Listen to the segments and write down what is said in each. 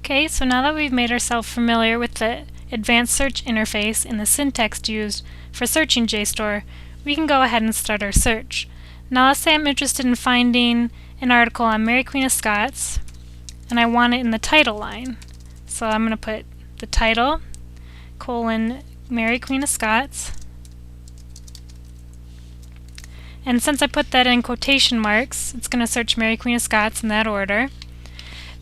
Okay, so now that we've made ourselves familiar with the advanced search interface and the syntax used for searching JSTOR, we can go ahead and start our search. Now let's say I'm interested in finding an article on Mary Queen of Scots, and I want it in the title line. So I'm going to put the title, colon, Mary Queen of Scots. And since I put that in quotation marks, it's going to search Mary Queen of Scots in that order.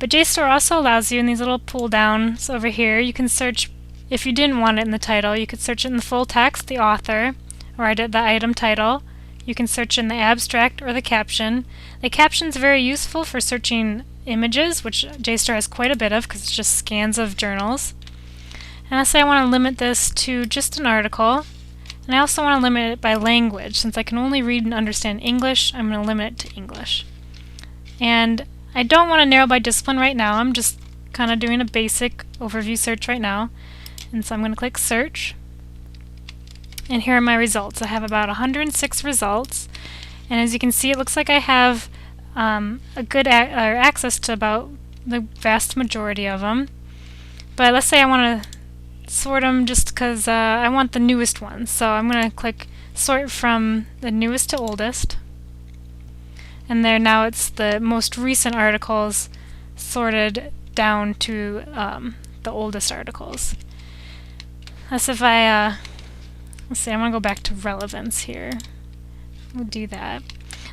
But JSTOR also allows you in these little pull downs over here, you can search, if you didn't want it in the title, you could search it in the full text, the author, or the item title. You can search in the abstract or the caption. The caption is very useful for searching images, which JSTOR has quite a bit of because it's just scans of journals. And let's say I want to limit this to just an article. And I also want to limit it by language. Since I can only read and understand English, I'm going to limit it to English. And I don't want to narrow by discipline right now. I'm just kind of doing a basic overview search right now. And so I'm going to click search. And here are my results. I have about 106 results. And as you can see, it looks like I have a good access to about the vast majority of them. But let's say I want to sort them just because I want the newest ones. So I'm going to click sort from the newest to oldest. And there now it's the most recent articles sorted down to the oldest articles. That's if I, let's see, I'm going to go back to relevance here. We'll do that.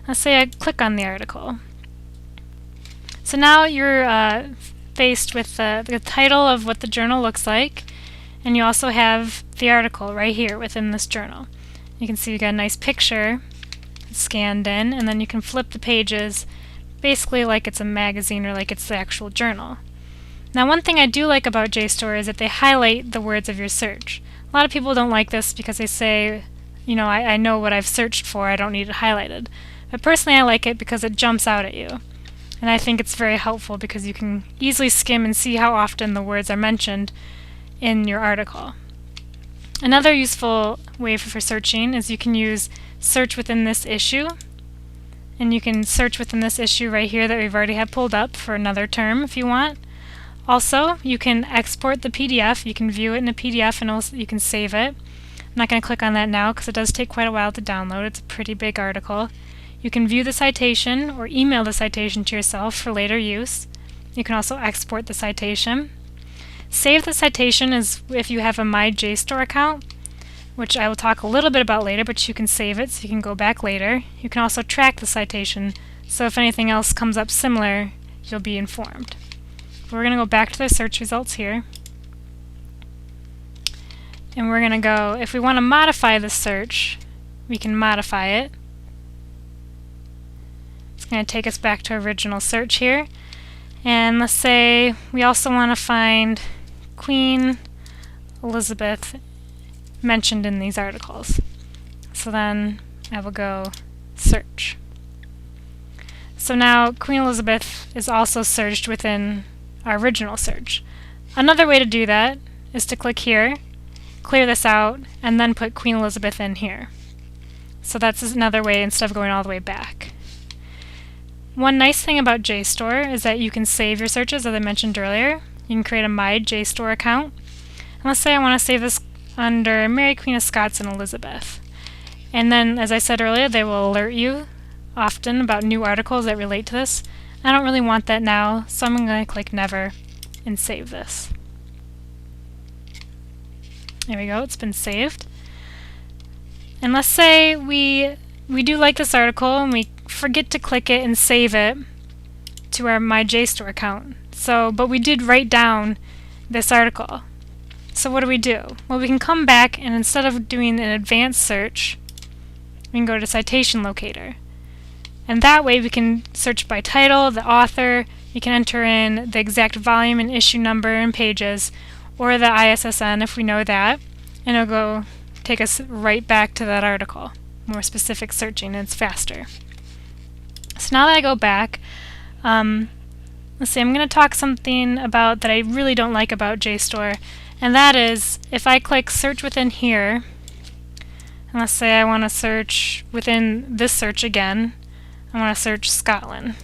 Let's say I click on the article. So now you're faced with the title of what the journal looks like, and you also have the article right here within this journal. You can see you got a nice picture scanned in, and then you can flip the pages basically like it's a magazine or like it's the actual journal. Now one thing I do like about JSTOR is that they highlight the words of your search. A lot of people don't like this because they say, you know, I know what I've searched for, I don't need it highlighted. But personally I like it because it jumps out at you. And I think it's very helpful because you can easily skim and see how often the words are mentioned in your article. Another useful way for searching is you can use search within this issue, and you can search within this issue right here that we've already had pulled up for another term if you want. Also, you can export the PDF. You can view it in a PDF and also you can save it. I'm not going to click on that now because it does take quite a while to download. It's a pretty big article. You can view the citation or email the citation to yourself for later use. You can also export the citation. Save the citation is if you have a My JSTOR account, which I will talk a little bit about later, but you can save it so you can go back later. You can also track the citation, so if anything else comes up similar, you'll be informed. We're going to go back to the search results here. And we're going to go, if we want to modify the search, we can modify it. It's going to take us back to original search here. And let's say we also want to find Queen Elizabeth mentioned in these articles. So then I will go search. So now Queen Elizabeth is also searched within our original search. Another way to do that is to click here, clear this out, and then put Queen Elizabeth in here. So that's another way instead of going all the way back. One nice thing about JSTOR is that you can save your searches, as I mentioned earlier. You can create a My JSTOR account. And let's say I want to save this under Mary Queen of Scots and Elizabeth. And then, as I said earlier, they will alert you often about new articles that relate to this. I don't really want that now, so I'm going to click Never and save this. There we go, it's been saved. And let's say we do like this article and we forget to click it and save it to our My JSTOR account. But we did write down this article. So what do? Well, we can come back and instead of doing an advanced search, we can go to Citation Locator. And that way we can search by title, the author, you can enter in the exact volume and issue number and pages, or the ISSN if we know that, and it'll go take us right back to that article. More specific searching, and it's faster. So now that I go back, let's see, I'm going to talk something about that I really don't like about JSTOR, and that is if I click search within here, and let's say I want to search within this search again, I want to search Scotland.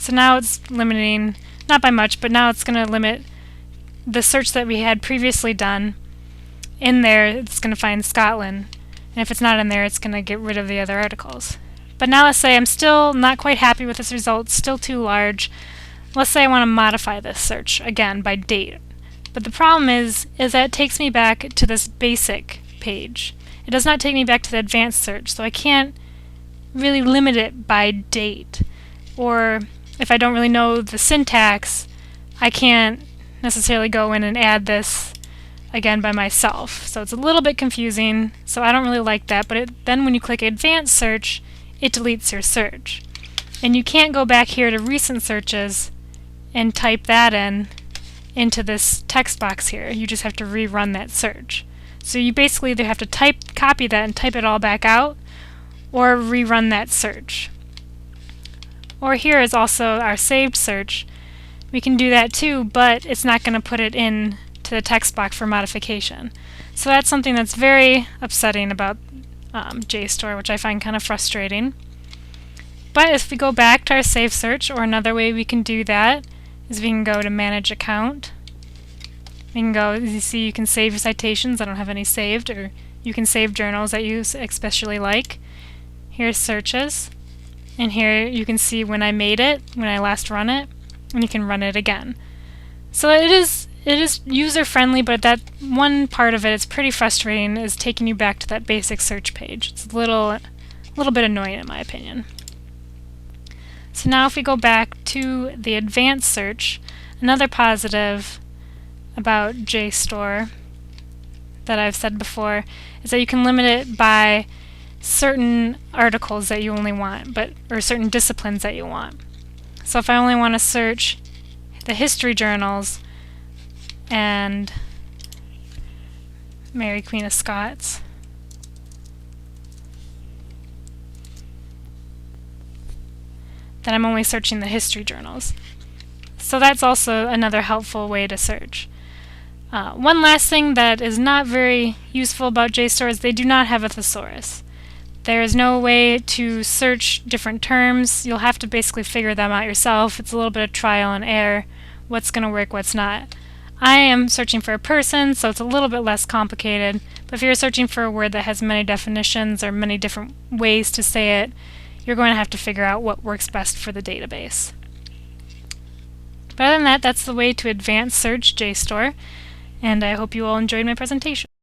So now it's limiting, not by much, but now it's going to limit the search that we had previously done. In there, it's going to find Scotland, and if it's not in there, it's going to get rid of the other articles. But now let's say I'm still not quite happy with this result, still too large. Let's say I want to modify this search, again, by date. But the problem is that it takes me back to this basic page. It does not take me back to the advanced search, so I can't really limit it by date. Or if I don't really know the syntax, I can't necessarily go in and add this again by myself. So it's a little bit confusing, so I don't really like that. But then when you click advanced search, it deletes your search. And you can't go back here to recent searches and type that into this text box here. You just have to rerun that search. So you basically either have to copy that and type it all back out, or rerun that search. Or here is also our saved search. We can do that too, but it's not going to put it in to the text box for modification. So that's something that's very upsetting about JSTOR, which I find kind of frustrating. But if we go back to our saved search, or another way we can do that is we can go to Manage Account. We can go, as you see, you can save your citations. I don't have any saved, or you can save journals that you especially like. Here's Searches, and here you can see when I made it, when I last run it, and you can run it again. So it is user-friendly, but that one part of it is pretty frustrating, is taking you back to that basic search page. It's a little bit annoying in my opinion. So now if we go back to the advanced search, another positive about JSTOR that I've said before is that you can limit it by certain articles that you only want, or certain disciplines that you want. So if I only want to search the history journals and Mary Queen of Scots, then I'm only searching the history journals. So that's also another helpful way to search. One last thing that is not very useful about JSTOR is they do not have a thesaurus. There is no way to search different terms. You'll have to basically figure them out yourself. It's a little bit of trial and error, what's going to work, what's not. I am searching for a person, so it's a little bit less complicated. But if you're searching for a word that has many definitions or many different ways to say it, you're going to have to figure out what works best for the database. But other than that, that's the way to advanced search JSTOR, and I hope you all enjoyed my presentation.